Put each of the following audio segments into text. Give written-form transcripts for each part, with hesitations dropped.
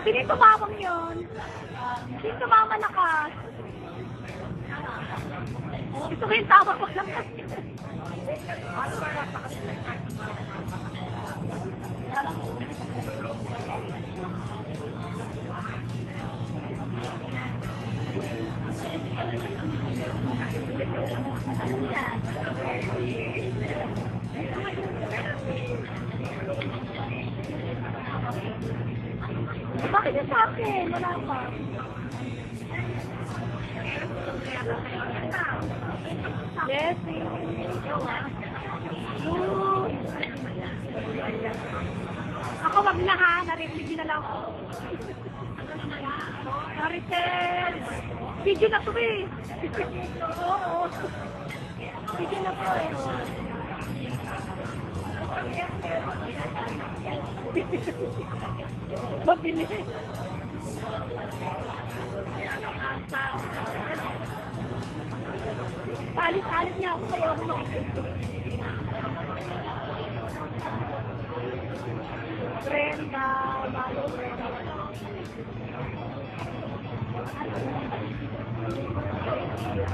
Hindi tumawang yun. Hindi tumama lakas. Ito ko yung tawag ko lang kasi. Bakit yung sa akin? Wala pa. Yes, ako wag na ha, na-review na lang ako. Maritel! Video na to eh. Oo. Video na to eh. Mabili. Palit-palit niya ako sa'yo. Brenda, Malo Brenda.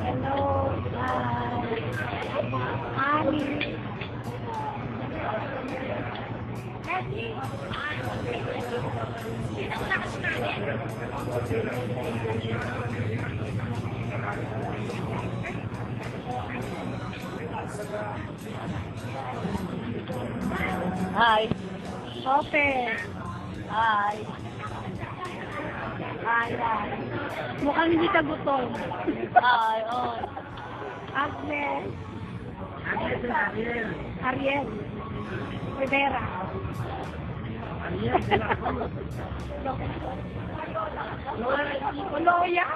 Hello, Ani. Hi. Okay. Hi. Hi. Mukhang hindi ka gutom. Hi. Oh. Agnes. Ariel. Rivera. Loya.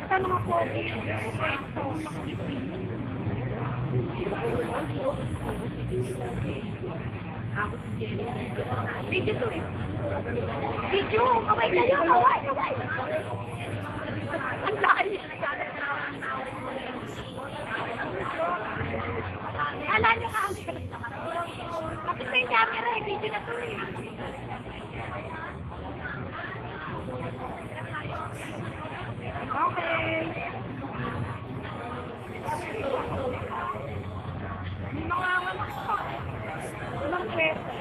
Ano nga po? Video to eh. Video! Kaway kayo! Kaway! Kaway! Ang lakas! Ala nyo ka! Kapit na yung camera eh. Video na to eh. Okay. Mga walang pwesto.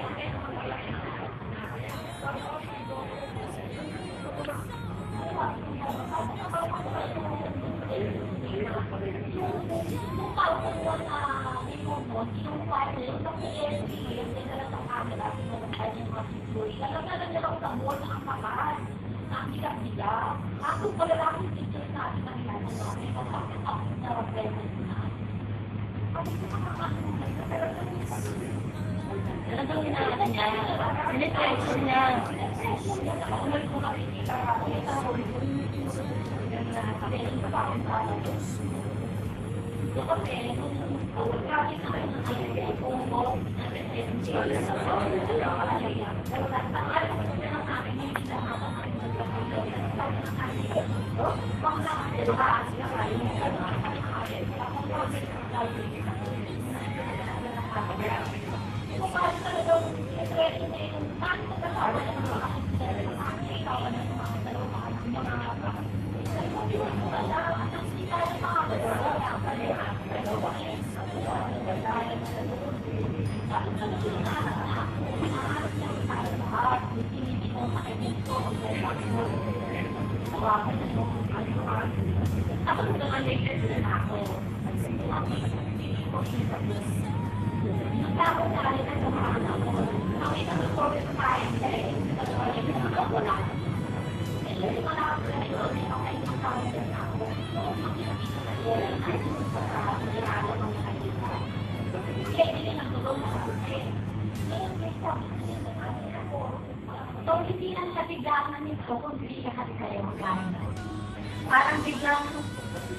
Ako pala lang yung teachers natin na talagang ginagawa niya. Pinitrection niya. So, hindi ang kabiglaan nito kung hindi siya kasi kayo magkain. Parang biglang,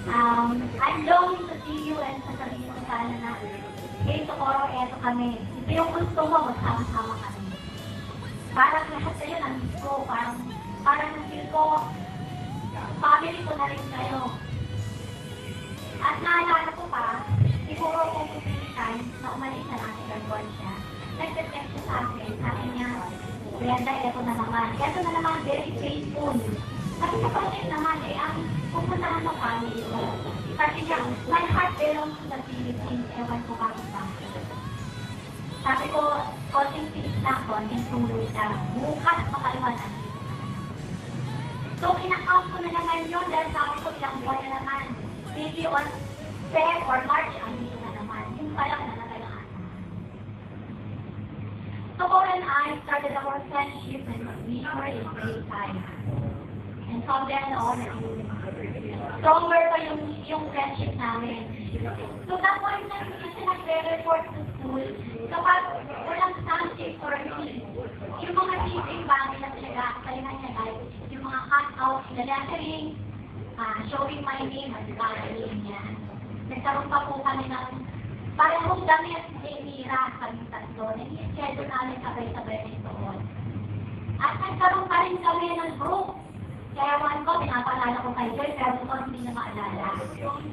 I'm longing to see you and sasabihin ko sana na, hey, tomorrow, eto kami. Ito yung gusto mo, magsama-sama kami. Parang lahat kayo nandito ko, parang nandito ko, family ko na rin kayo. At naalala ko pa, siguro kung time na umalis na lang si Lord siya, nag-text siya sa akin, sabi niya, Brenda, ito na naman, very painful. Kasi sa pagkain naman, ang pupuntahan ng family ko. Kasi niya, my heart belongs to the Philippines, ewan ko bakit ba. Sabi ko, konting tiis lang, konting tuloy lang, bukas makaliwanan. So, in-account ko na naman yun, dahil sabi ko, ilang buwan na naman, maybe on Feb or March, andito na naman. Yung palang nalagalaan. So, Paul and I started our friendship and we were in great time. And from then on, stronger pa yung friendship namin. So, that point na kasi nagre-report to school, kapag walang something for me, yung mga teaching bagay na kalingan niya guys, yung mga cut-outs na lettering, showing my name at spelling niya. Nagkaroon pa po kami ng parehong damit ni Mira sa tatlo. Nag-schedule namin sabay-sabay nito. At nagkaroon pa rin kami ng group. Kaya one ko, pinapalala ko kay Joy, pero ko hindi na maalala.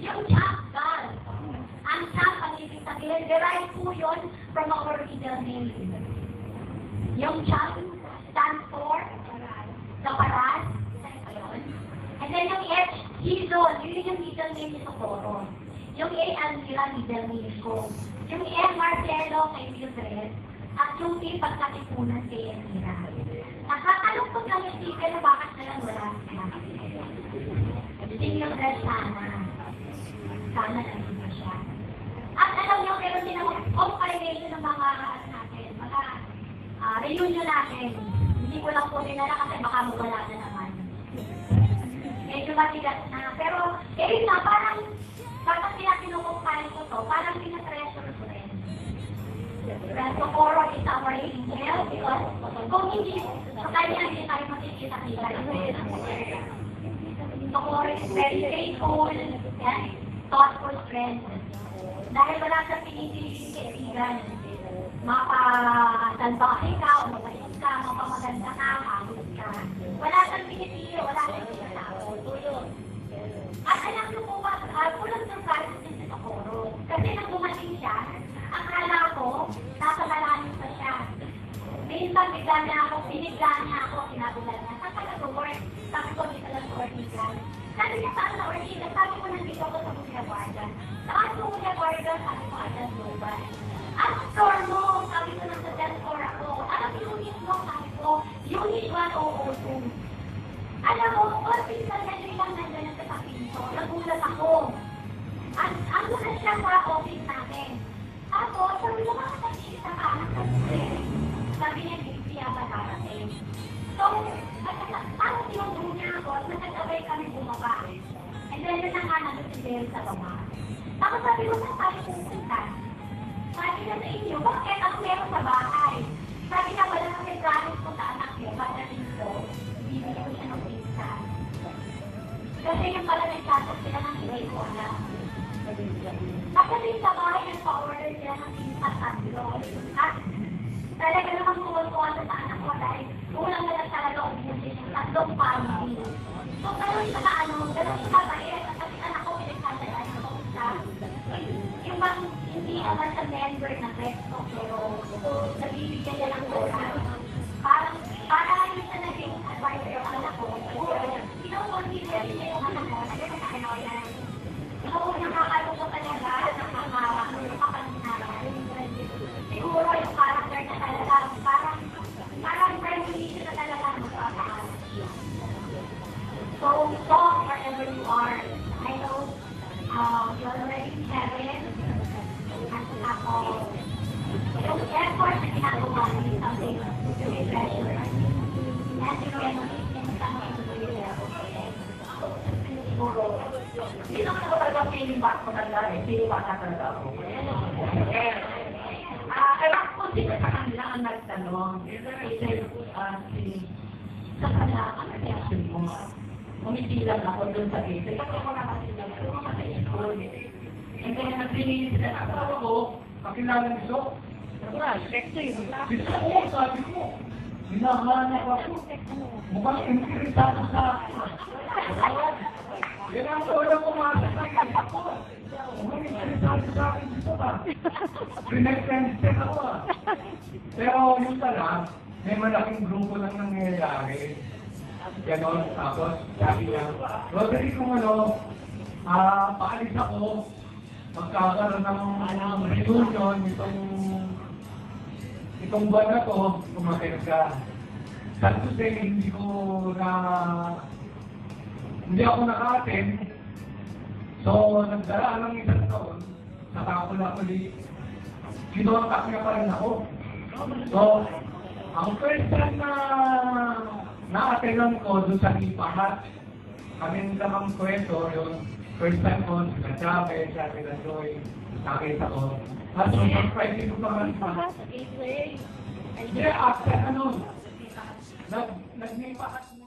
Yung Champ Girl. Ang Champ, ang ibig sabihin, derived po yun from our middle name. Yung Champ stands for Kaparas. And then yung H, Hizon. Yun yung middle name ni Socorro. Yung A, Almira, middle name ko. Yung M, Marcelo, kay Mildred. At yung T, pagkatipunan kay Elmira. Nakakalungkot lang yung T, pero bakit na lang wala siya? Si Mildred sana. Sana nandito siya. At alam niyo, meron din ako compilation ng mga natin, mga reunion natin. Hindi ko lang po dinala kasi baka mawala na naman. Medyo matigas na. Pero, yun na, parang sila kinukumpay ko to, parang pinatreasure ko rin. Socorro is our angel because kung hindi, sa kanya hindi tayo makikita-kita. Socorro is very faithful, thoughtful friend. Dahil wala sa pinipiling kaibigan, mapasalbahe ka o mabait ka, mapamaganda ka, hangit ka. Wala siyang pinipili, wala siyang pinatao. At alam niyo po ba, pulang surprise din sa Socorro. Kasi nang dumating siya, akala ko, nasa malalim pa siya. Minsan binigla niya ako, sinabulan niya. Saan ka nag-work? Sabi ko, dito lang sa Ortigas. Sabi niya, saan sa Ortigas? Sabi ko, nandito ako sa Mulia Guardia. Saan sa Mulia Guardia? Sabi ko, Adan Global. Ang store mo, sabi ko, nasa Del Store ako. Alam mo, unit mo, sabi ko, unit 1002. Alam mo, Ortigas na yun lang nandiyan sa pinto. Nagulat ako. Ano na siya sa office natin? Ako, sabi ko, makakasita ka, sabi niya, hindi siya matarating. So, parang tinuturo niya ako at nagkasabay kami bumaba. And then, yun na nga nandun si Del sa baba. Tapos sabi ko, saan tayo pupunta? Sabi niya sa inyo, bakit ako meron sa bahay? Sabi niya, wala kami promise ko sa anak niyo, pagdating ko, bibili ko siya ng pizza. Kasi yung pala nagsasak sila ng hindi ko alam. Kasi sa bahay, nagpa-order sila ng pizza at at talaga naman kuha sa anak ko dahil kulang na lang talaga ang busin ng tatlong family. So, gano'n siya na gano'n siya mabait at kasi anak ko pinagkatalaan ko sa yung bang hindi naman sa member ng resto pero nabibigyan niya lang ko parang yung sa naging advisor yung anak ko kinukonsider niya yung anak ko nakakalo ko talaga nakakapaninaran siguro yung character na talaga parang friendly na talaga magpapaan. So, wherever you are, I know you're already in heaven. At ako, yung effort na ginagawa niyo something to be treasured. And you sa mga siguro, hindi naman ako talaga feeling back ko talaga feeling back na talaga ako. Kaya kung sino sa kanila ang nagtanong, sa kanila, ano reaction mo? Umitilang ako doon sa base. Kasi ako nakasilang ko, makasayakon. And then, nagpiliin sila na ako, kakilala nito. Gusto ko, sabi ko. hinahanap ako. Mukhang interesado sa akin. Yan ang unang pumasok sa akin ako. Mukhang interesado sa akin dito ba? Pinag-send ako ah. Pero yung pala, may malaking grupo lang nangyayari. Ganon, tapos sabi niya, Roderick, kung ano, paalis ako, magkakaroon ng reunion itong buwan na to, kumain ka. Sabi ko hindi ako naka-attend. So, nagdaraan ng isang taon, saka ko na ulit, kinontak niya pa rin ako. So, ang first time na na-attendan ko doon sa Ipahat, kami namang kwento, yung first time ko, sinasabi, sabi na Joy, nakita ko. At so, surprise ko naman pa. Hindi, after ano, nag-Ipahat na.